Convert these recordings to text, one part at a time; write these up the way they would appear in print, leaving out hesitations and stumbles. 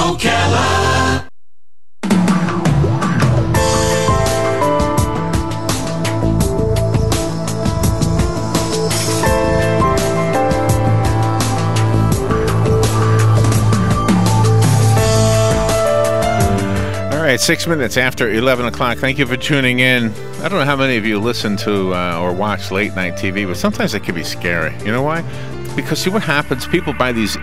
Ocala. All right, 6 minutes after 11 o'clock. Thank you for tuning in. I don't know how many of you listen to or watch late night TV, but sometimes it can be scary. You know why? Because see what happens, people buy these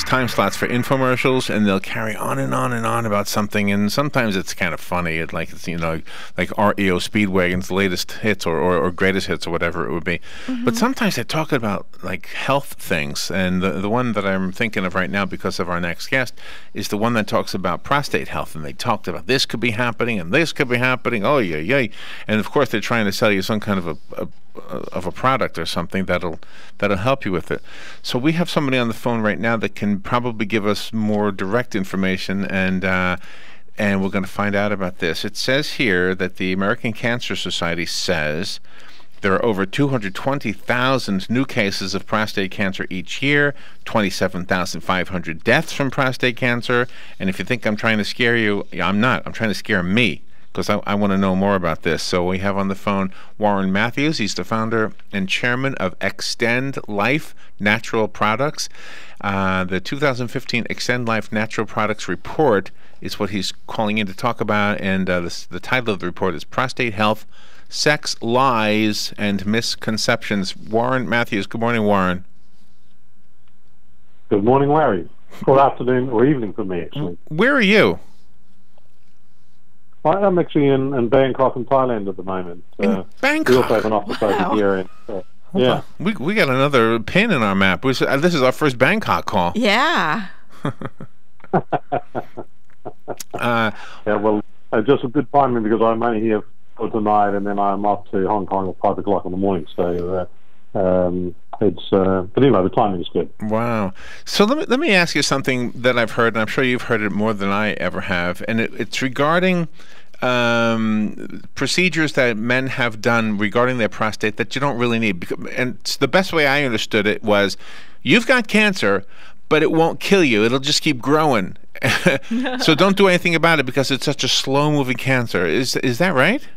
time slots for infomercials, and they'll carry on and on and on about something, and sometimes it's kind of funny. It's you know, like REO Speedwagon's latest hits or greatest hits or whatever it would be. But sometimes they talk about like health things, and the one that I'm thinking of right now because of our next guest is the one that talks about prostate health, and they talked about this could be happening and this could be happening. Oh yeah, and of course they're trying to sell you some kind of a product or something that'll help you with it. So we have somebody on the phone right now that can probably give us more direct information, and we're going to find out about this. It says here that the American Cancer Society says there are over 220,000 new cases of prostate cancer each year, 27,500 deaths from prostate cancer. And if you think I'm trying to scare you, I'm not. I'm trying to scare me, because I want to know more about this. So we have on the phone Warren Matthews. He's the founder and chairman of Extend Life Natural Products. The 2015 Extend Life Natural Products Report is what he's calling in to talk about, and the title of the report is Prostate Health, Sex, Lies, and Misconceptions. Warren Matthews. Good morning, Warren. Good morning, Larry. Good afternoon or evening for me, actually. Where are you? I'm actually in Bangkok, in Thailand at the moment. Bangkok? We also have an office over here. Yeah. We got another pin in our map. This is our first Bangkok call. Yeah. Yeah, well, just a good timing because I'm only here for tonight, and then I'm off to Hong Kong at 5 o'clock in the morning. So but anyway, the timing is good. Wow. So let me ask you something that I've heard, and I'm sure you've heard it more than I ever have, and it's regarding procedures that men have done regarding their prostate that you don't really need. And the best way I understood it was, you've got cancer, but it won't kill you. It'll just keep growing. So don't do anything about it because it's such a slow-moving cancer. Is that right?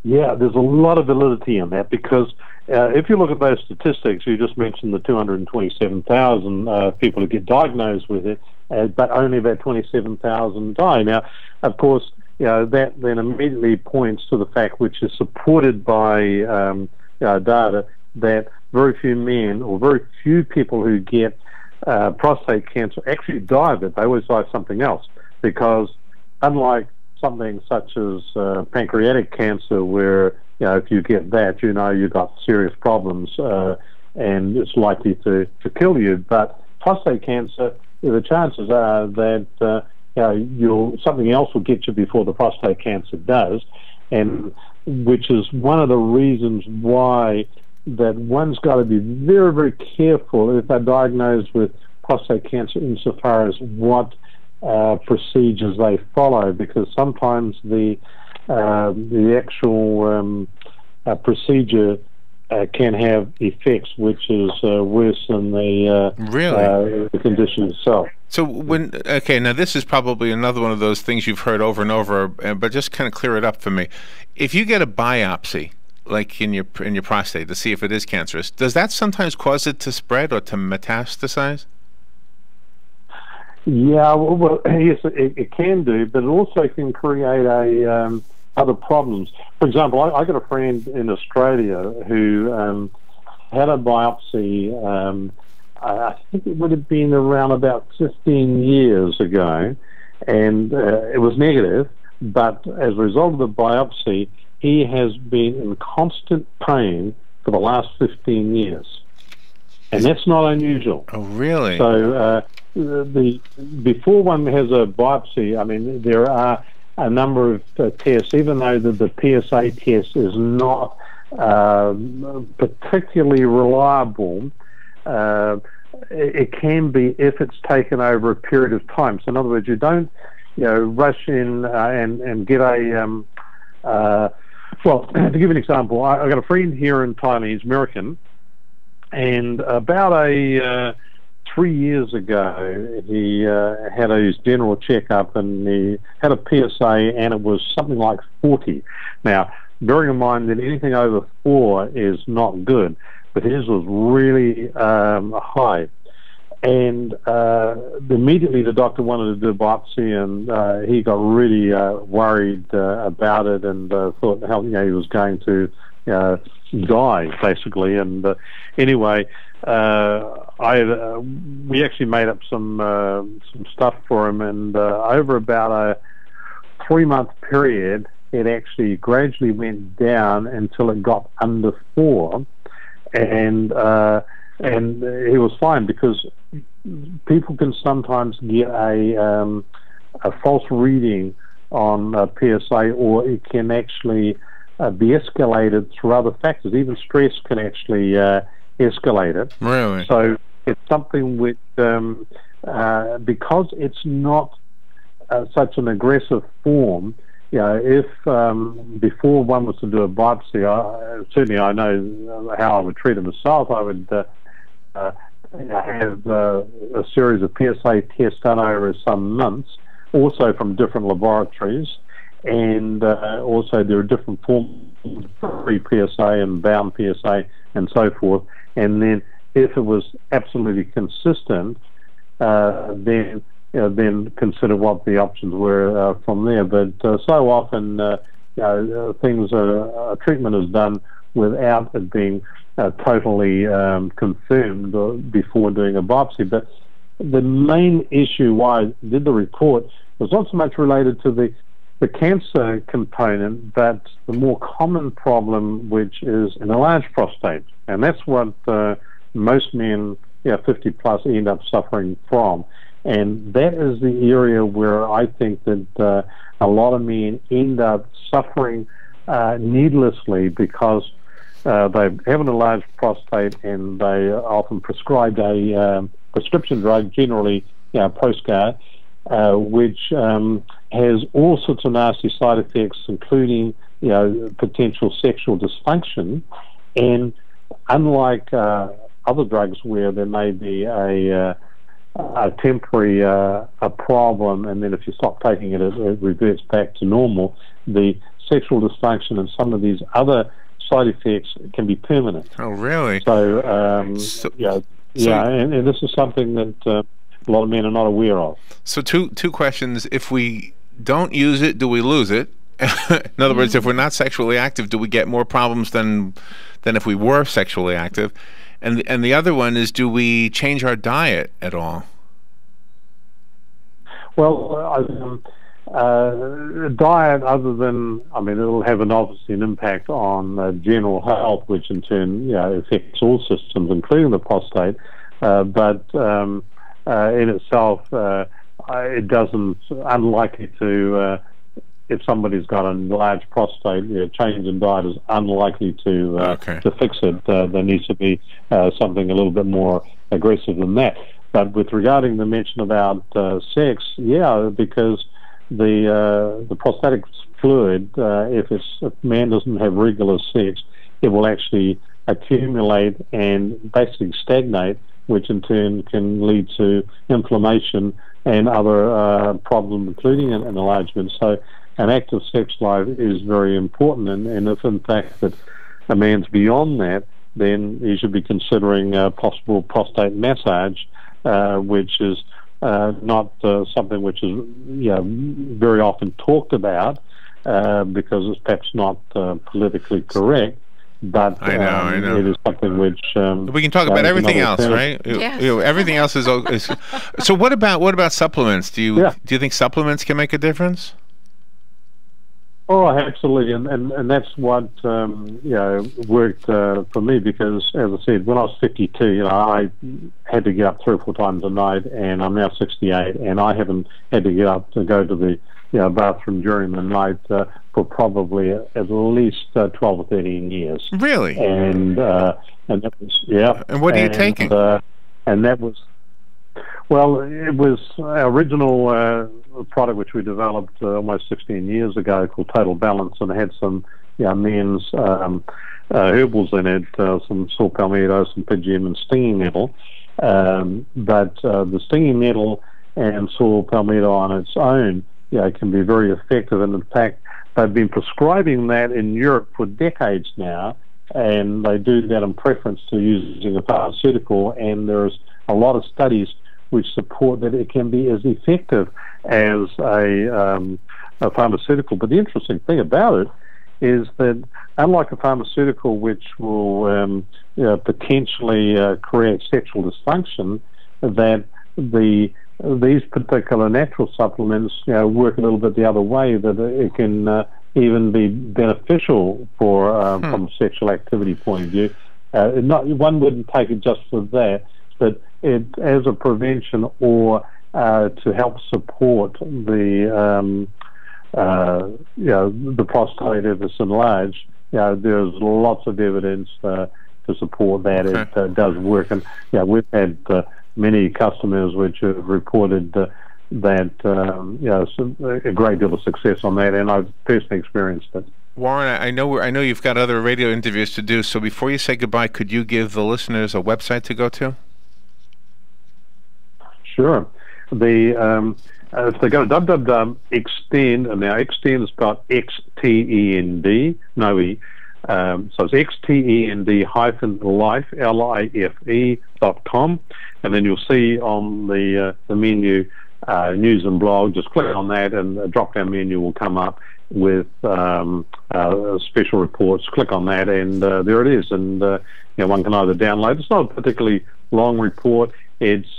Yeah, there's a lot of validity in that because if you look at those statistics, you just mentioned the 227,000 people who get diagnosed with it, but only about 27,000 die. Now, of course, that then immediately points to the fact, which is supported by data, that very few men or very few people who get prostate cancer actually die of it. They always die of something else, because unlike something such as pancreatic cancer, where if you get that, you've got serious problems and it's likely to kill you. But prostate cancer, the chances are that something else will get you before the prostate cancer does, and which is one of the reasons why that one's got to be very, very careful if they're diagnosed with prostate cancer insofar as what procedures they follow, because sometimes the actual procedure can have effects which is worse than the condition itself. So now this is probably another one of those things you've heard over and over, but just kind of clear it up for me. If you get a biopsy, like in your prostate, to see if it is cancerous, does that sometimes cause it to spread or to metastasize? Yeah, well, yes, it can do, but it also can create other problems. For example, I got a friend in Australia who had a biopsy. I think it would have been around about 15 years ago, and it was negative. But as a result of the biopsy, he has been in constant pain for the last 15 years, and that's not unusual. Oh, really? So before one has a biopsy, I mean, there are a number of tests, even though the PSA test is not particularly reliable. It can be if it's taken over a period of time. So in other words, you don't rush in and get a well, to give you an example, I got a friend here in Thailand. He's American, and about 3 years ago, he had his general checkup, and he had a PSA, and it was something like 40. Now, bearing in mind that anything over 4 is not good, but his was really high. And immediately the doctor wanted to do a biopsy, and he got really worried about it, and thought how he was going to die, basically. And anyway, we actually made up some stuff for him, and over about a 3-month period, it actually gradually went down until it got under 4, and he was fine, because people can sometimes get a false reading on PSA, or it can actually be escalated through other factors. Even stress can actually escalate it. Really? So it's something which, because it's not such an aggressive form, if before one was to do a biopsy, certainly I know how I would treat it myself. I would have a series of PSA tests done over some months, also from different laboratories, and also there are different forms of pre-PSA and bound PSA and so forth. And then if it was absolutely consistent, then consider what the options were from there. But so often, treatment is done without it being totally confirmed before doing a biopsy. But the main issue why I did the report was not so much related to the cancer component, but the more common problem, which is an enlarged prostate. And that's what most men 50 plus end up suffering from. And that is the area where I think that a lot of men end up suffering needlessly, because they have an enlarged prostate, and they are often prescribed a prescription drug, generally Proscar, which has all sorts of nasty side effects, including potential sexual dysfunction. And unlike other drugs where there may be a temporary a problem, and then if you stop taking it, it reverts back to normal, the sexual dysfunction and some of these other side effects can be permanent. Oh, really? So, and this is something that a lot of men are not aware of. So two questions. If we don't use it, do we lose it? In other words, if we're not sexually active, do we get more problems than if we were sexually active? And the other one is, do we change our diet at all? Well, diet, other than, it'll have obviously an impact on general health, which in turn affects all systems, including the prostate. But in itself, it doesn't, unlikely to, if somebody's got a large prostate, change in diet is unlikely to fix it. There needs to be something a little bit more aggressive than that. But with regarding the mention about sex, because the prostatic fluid, if man doesn't have regular sex, it will actually accumulate and basically stagnate, which in turn can lead to inflammation and other problems, including an enlargement. So an active sex life is very important, and if in fact that a man's beyond that, then he should be considering possible prostate massage, which is not something which is very often talked about, because it's perhaps not politically correct. But I know. It is something which we can talk about everything else, right? Yes. Everything else is. So what about supplements? Do you think supplements can make a difference? Oh, absolutely, and that's what worked for me, because, as I said, when I was 52, I had to get up 3 or 4 times a night, and I'm now 68, and I haven't had to get up to go to the bathroom during the night for probably at least 12 or 13 years. Really? And that was And what are you taking? And that was, well, it was our original product which we developed almost 16 years ago, called Total Balance, and it had some men's herbals in it, some saw palmetto, some pygeum, and stinging nettle. But the stinging nettle and saw palmetto on its own, can be very effective. And in fact, they've been prescribing that in Europe for decades now, and they do that in preference to using a pharmaceutical. And there's a lot of studies which support that it can be as effective as a pharmaceutical. But the interesting thing about it is that, unlike a pharmaceutical which will potentially create sexual dysfunction, that these particular natural supplements work a little bit the other way, that it can even be beneficial for from a sexual activity point of view. One wouldn't take it just for that, but it as a prevention or to help support the prostate if it's enlarged. There's lots of evidence to support that it does work, and we've had many customers which have reported that a great deal of success on that, and I've personally experienced it. Warren, I know you've got other radio interviews to do, so before you say goodbye, could you give the listeners a website to go to? Sure. If they go to www.Xtend, and now Xtend is spelled Xtend, no E. So it's xtend-life, life.com, and then you'll see on the menu news and blog. Just click on that, and a drop-down menu will come up with special reports. Click on that, and there it is. And one can either download. It's not a particularly long report. It's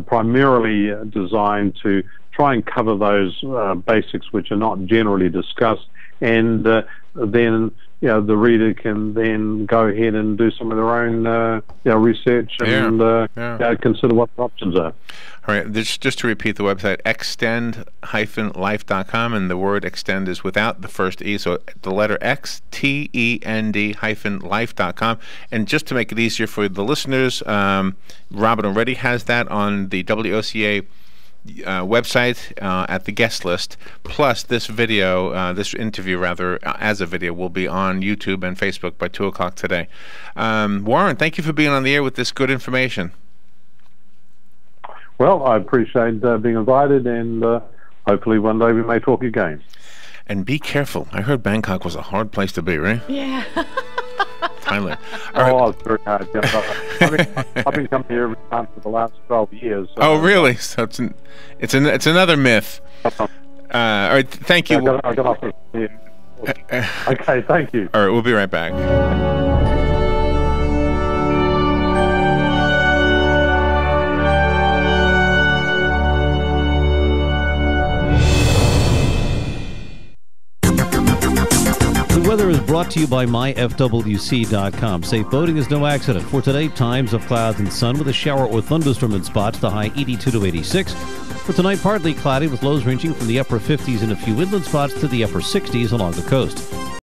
primarily designed to try and cover those basics which are not generally discussed, and then the reader can then go ahead and do some of their own research and consider what the options are. All right, just to repeat the website, xtend-life.com, and the word extend is without the first E, so the letter xtend-life.com. And just to make it easier for the listeners, Robin already has that on the WOCA website at the guest list, plus this video, this interview rather, as a video, will be on YouTube and Facebook by 2 o'clock today. Warren, thank you for being on the air with this good information. Well, I appreciate being invited, and hopefully one day we may talk again. And be careful. I heard Bangkok was a hard place to be, right? Yeah. Thailand. It's very hard. I've been coming here every time for the last 12 years. So oh, really? So it's another myth. All right, thank you. I got off okay, thank you. All right, we'll be right back. The weather is brought to you by myfwc.com. Safe boating is no accident. For today, times of clouds and sun with a shower or thunderstorm in spots, the high 82 to 86. For tonight, partly cloudy with lows ranging from the upper 50s in a few inland spots to the upper 60s along the coast.